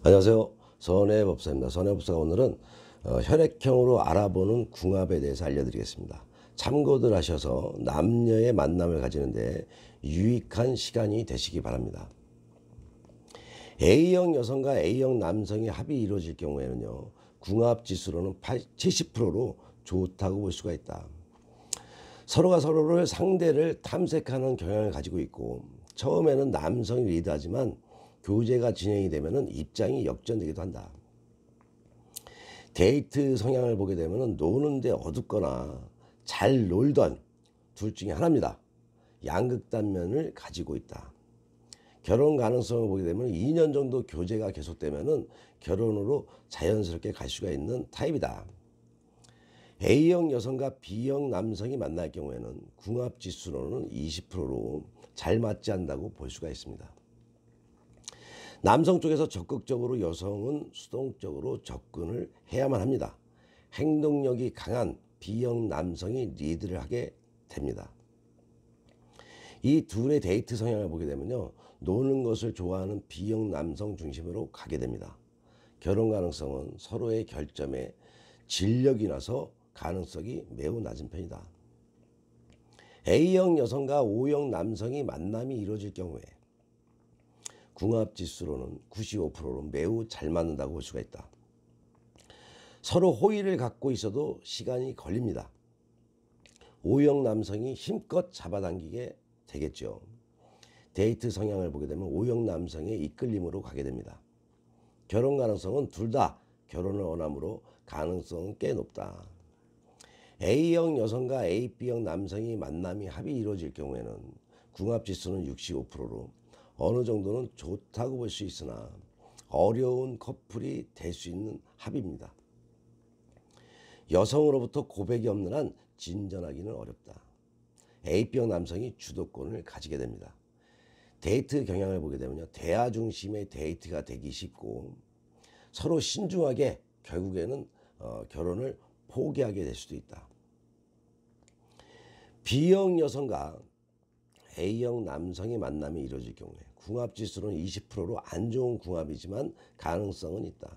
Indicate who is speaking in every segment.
Speaker 1: 안녕하세요. 선해법사입니다. 선해법사가 오늘은 혈액형으로 알아보는 궁합에 대해서 알려드리겠습니다. 참고들 하셔서 남녀의 만남을 가지는데 유익한 시간이 되시기 바랍니다. A형 여성과 A형 남성의 합이 이루어질 경우에는요, 궁합지수로는 70%로 좋다고 볼 수가 있다. 서로가 서로를 상대를 탐색하는 경향을 가지고 있고, 처음에는 남성이 리드하지만 교제가 진행이 되면 입장이 역전되기도 한다. 데이트 성향을 보게 되면 노는데 어둡거나 잘 놀던 둘 중에 하나입니다. 양극단면을 가지고 있다. 결혼 가능성을 보게 되면 2년 정도 교제가 계속되면 결혼으로 자연스럽게 갈 수가 있는 타입이다. A형 여성과 B형 남성이 만날 경우에는 궁합지수로는 20%로 잘 맞지 않는다고 볼 수가 있습니다. 남성 쪽에서 적극적으로 여성은 수동적으로 접근을 해야만 합니다. 행동력이 강한 B형 남성이 리드를 하게 됩니다. 이 둘의 데이트 성향을 보게 되면요, 노는 것을 좋아하는 B형 남성 중심으로 가게 됩니다. 결혼 가능성은 서로의 결점에 진력이 나서 가능성이 매우 낮은 편이다. A형 여성과 O형 남성이 만남이 이루어질 경우에 궁합지수로는 95%로 매우 잘 맞는다고 볼 수가 있다. 서로 호의를 갖고 있어도 시간이 걸립니다. O형 남성이 힘껏 잡아당기게 되겠죠. 데이트 성향을 보게 되면 O형 남성의 이끌림으로 가게 됩니다. 결혼 가능성은 둘 다 결혼을 원하므로 가능성은 꽤 높다. A형 여성과 B형 남성이 만남이 합이 이루어질 경우에는 궁합지수는 65%로 어느 정도는 좋다고 볼 수 있으나 어려운 커플이 될 수 있는 합입니다. 여성으로부터 고백이 없는 한 진전하기는 어렵다. A형 남성이 주도권을 가지게 됩니다. 데이트 경향을 보게 되면요, 대화 중심의 데이트가 되기 쉽고 서로 신중하게 결국에는 결혼을 포기하게 될 수도 있다. B형 여성과 A형 남성의 만남이 이루어질 경우에 궁합지수는 20%로 안 좋은 궁합이지만 가능성은 있다.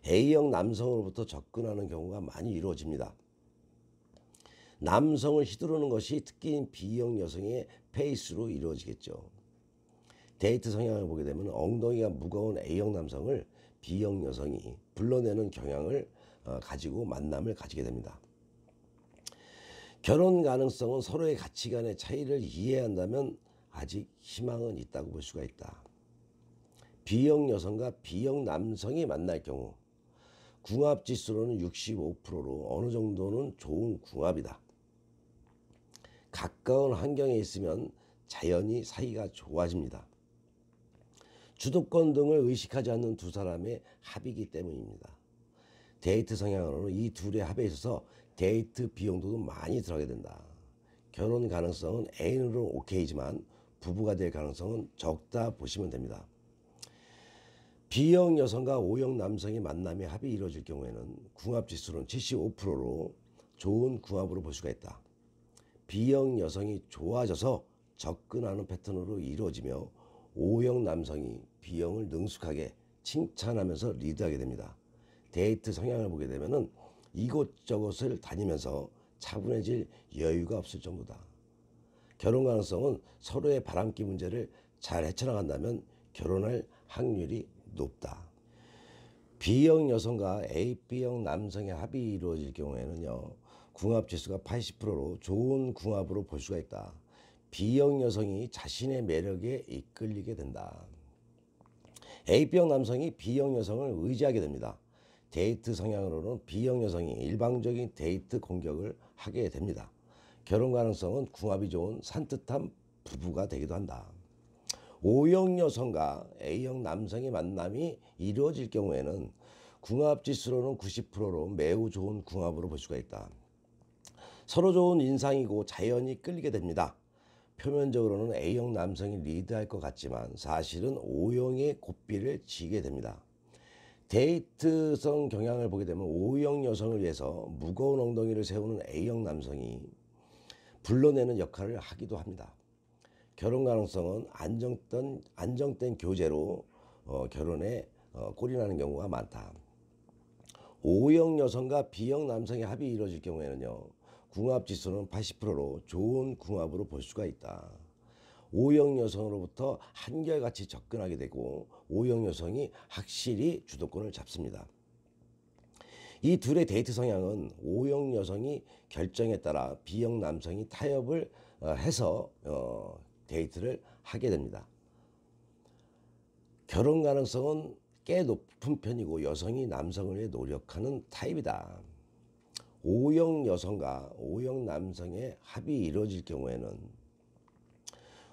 Speaker 1: A형 남성으로부터 접근하는 경우가 많이 이루어집니다. 남성을 휘두르는 것이 특기인 B형 여성의 페이스로 이루어지겠죠. 데이트 성향을 보게 되면 엉덩이가 무거운 A형 남성을 B형 여성이 불러내는 경향을 가지고 만남을 가지게 됩니다. 결혼 가능성은 서로의 가치관의 차이를 이해한다면 아직 희망은 있다고 볼 수가 있다. B형 여성과 B형 남성이 만날 경우 궁합지수로는 65%로 어느 정도는 좋은 궁합이다. 가까운 환경에 있으면 자연히 사이가 좋아집니다. 주도권 등을 의식하지 않는 두 사람의 합이기 때문입니다. 데이트 성향으로는 이 둘의 합에 있어서 데이트 비용도 많이 들어가게 된다. 결혼 가능성은 애인으로 오케이지만 부부가 될 가능성은 적다 보시면 됩니다. B형 여성과 O형 남성의 만남의 합이 이루어질 경우에는 궁합지수는 75%로 좋은 궁합으로 볼 수가 있다. B형 여성이 좋아져서 접근하는 패턴으로 이루어지며 O형 남성이 B형을 능숙하게 칭찬하면서 리드하게 됩니다. 데이트 성향을 보게 되면 이곳저곳을 다니면서 차분해질 여유가 없을 정도다. 결혼 가능성은 서로의 바람기 문제를 잘 헤쳐나간다면 결혼할 확률이 높다. B형 여성과 B형 남성의 합이 이루어질 경우에는요, 궁합지수가 80%로 좋은 궁합으로 볼 수가 있다. B형 여성이 자신의 매력에 이끌리게 된다. B형 남성이 B형 여성을 의지하게 됩니다. 데이트 성향으로는 B형 여성이 일방적인 데이트 공격을 하게 됩니다. 결혼 가능성은 궁합이 좋은 산뜻한 부부가 되기도 한다. O형 여성과 A형 남성의 만남이 이루어질 경우에는 궁합지수로는 90%로 매우 좋은 궁합으로 볼 수가 있다. 서로 좋은 인상이고 자연히 끌리게 됩니다. 표면적으로는 A형 남성이 리드할 것 같지만 사실은 O형의 고삐를 지게 됩니다. 데이트성 경향을 보게 되면 O형 여성을 위해서 무거운 엉덩이를 세우는 A형 남성이 불러내는 역할을 하기도 합니다. 결혼 가능성은 안정된 교제로 결혼에 꼴이 나는 경우가 많다. O형 여성과 B형 남성의 합이 이루어질 경우에는요, 궁합지수는 80%로 좋은 궁합으로 볼 수가 있다. O형 여성으로부터 한결같이 접근하게 되고 O형 여성이 확실히 주도권을 잡습니다. 이 둘의 데이트 성향은 O형 여성이 결정에 따라 B형 남성이 타협을 해서 데이트를 하게 됩니다. 결혼 가능성은 꽤 높은 편이고 여성이 남성을 위해 노력하는 타입이다. O형 여성과 O형 남성의 합이 이루어질 경우에는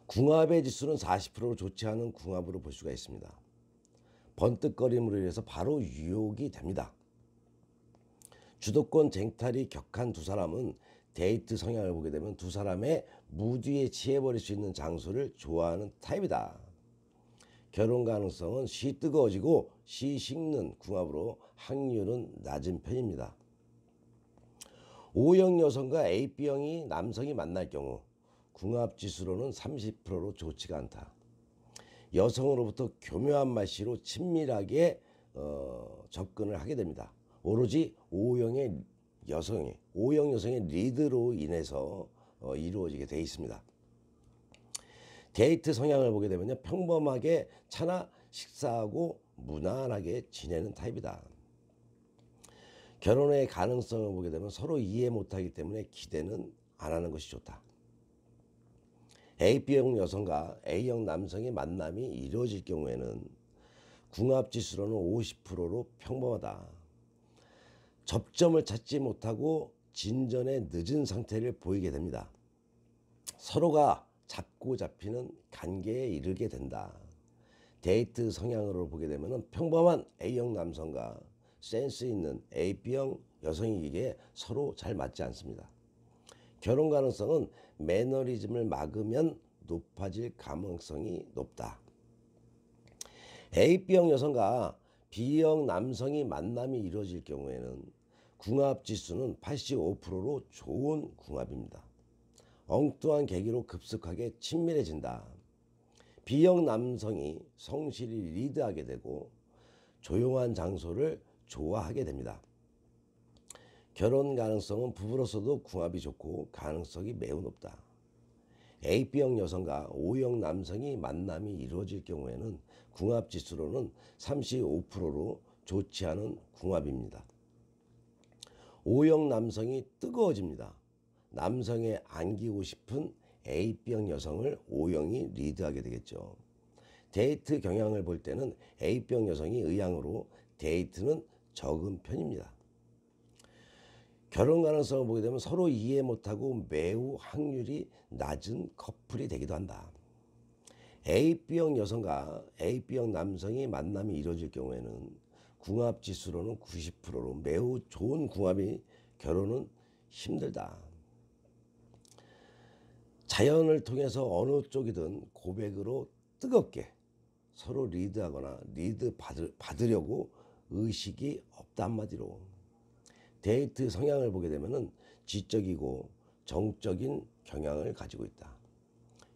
Speaker 1: 궁합의 지수는 40%로 좋지 않은 궁합으로 볼 수가 있습니다. 번뜩거림으로 인해서 바로 유혹이 됩니다. 주도권 쟁탈이 격한 두 사람은 데이트 성향을 보게 되면 두 사람의 무디에 취해버릴 수 있는 장소를 좋아하는 타입이다. 결혼 가능성은 시 뜨거워지고 시 식는 궁합으로 확률은 낮은 편입니다. O형 여성과 AB형이 남성이 만날 경우 궁합지수로는 30%로 좋지가 않다. 여성으로부터 교묘한 말씨로 친밀하게 접근을 하게 됩니다. 오로지 O형 여성의 리드로 인해서 이루어지게 되어 있습니다. 데이트 성향을 보게 되면요, 평범하게 차나 식사하고 무난하게 지내는 타입이다. 결혼의 가능성을 보게 되면 서로 이해 못하기 때문에 기대는 안 하는 것이 좋다. AB형 여성과 A형 남성의 만남이 이루어질 경우에는 궁합지수로는 50%로 평범하다. 접점을 찾지 못하고 진전에 늦은 상태를 보이게 됩니다. 서로가 잡고 잡히는 관계에 이르게 된다. 데이트 성향으로 보게 되면 평범한 A형 남성과 센스 있는 AB형 여성에게 서로 잘 맞지 않습니다. 결혼 가능성은 매너리즘을 막으면 높아질 가능성이 높다. AB형 여성과 B형 남성이 만남이 이루어질 경우에는 궁합지수는 85%로 좋은 궁합입니다. 엉뚱한 계기로 급속하게 친밀해진다. B형 남성이 성실히 리드하게 되고 조용한 장소를 좋아하게 됩니다. 결혼 가능성은 부부로서도 궁합이 좋고 가능성이 매우 높다. AB형 여성과 O형 남성이 만남이 이루어질 경우에는 궁합지수로는 35%로 좋지 않은 궁합입니다. O형 남성이 뜨거워집니다. 남성에 안기고 싶은 AB형 여성을 O형이 리드하게 되겠죠. 데이트 경향을 볼 때는 A형 여성이 의향으로 데이트는 적은 편입니다. 결혼 가능성을 보게 되면 서로 이해 못하고 매우 확률이 낮은 커플이 되기도 한다. AB형 여성과 AB형 남성이 만남이 이루어질 경우에는 궁합지수로는 90%로 매우 좋은 궁합이 결혼은 힘들다. 자연을 통해서 어느 쪽이든 고백으로 뜨겁게 서로 리드하거나 리드 받으려고 의식이 없다 한마디로. 데이트 성향을 보게 되면 지적이고 정적인 경향을 가지고 있다.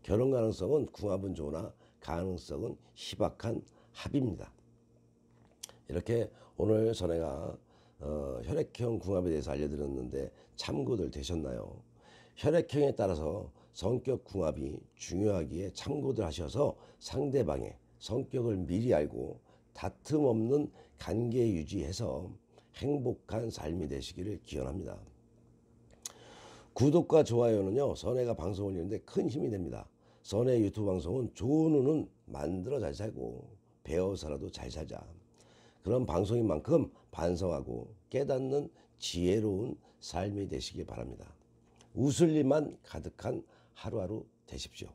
Speaker 1: 결혼 가능성은 궁합은 좋으나 가능성은 희박한 합입니다. 이렇게 오늘 전에가 혈액형 궁합에 대해서 알려드렸는데 참고들 되셨나요? 혈액형에 따라서 성격 궁합이 중요하기에 참고들 하셔서 상대방의 성격을 미리 알고 다툼 없는 관계 유지해서 행복한 삶이 되시기를 기원합니다. 구독과 좋아요는요, 선혜가 방송 올리는데 큰 힘이 됩니다. 선혜 유튜브 방송은 좋은 후는 만들어 잘 살고 배워서라도 잘 살자. 그런 방송인 만큼 반성하고 깨닫는 지혜로운 삶이 되시기 바랍니다. 웃을 일만 가득한 하루하루 되십시오.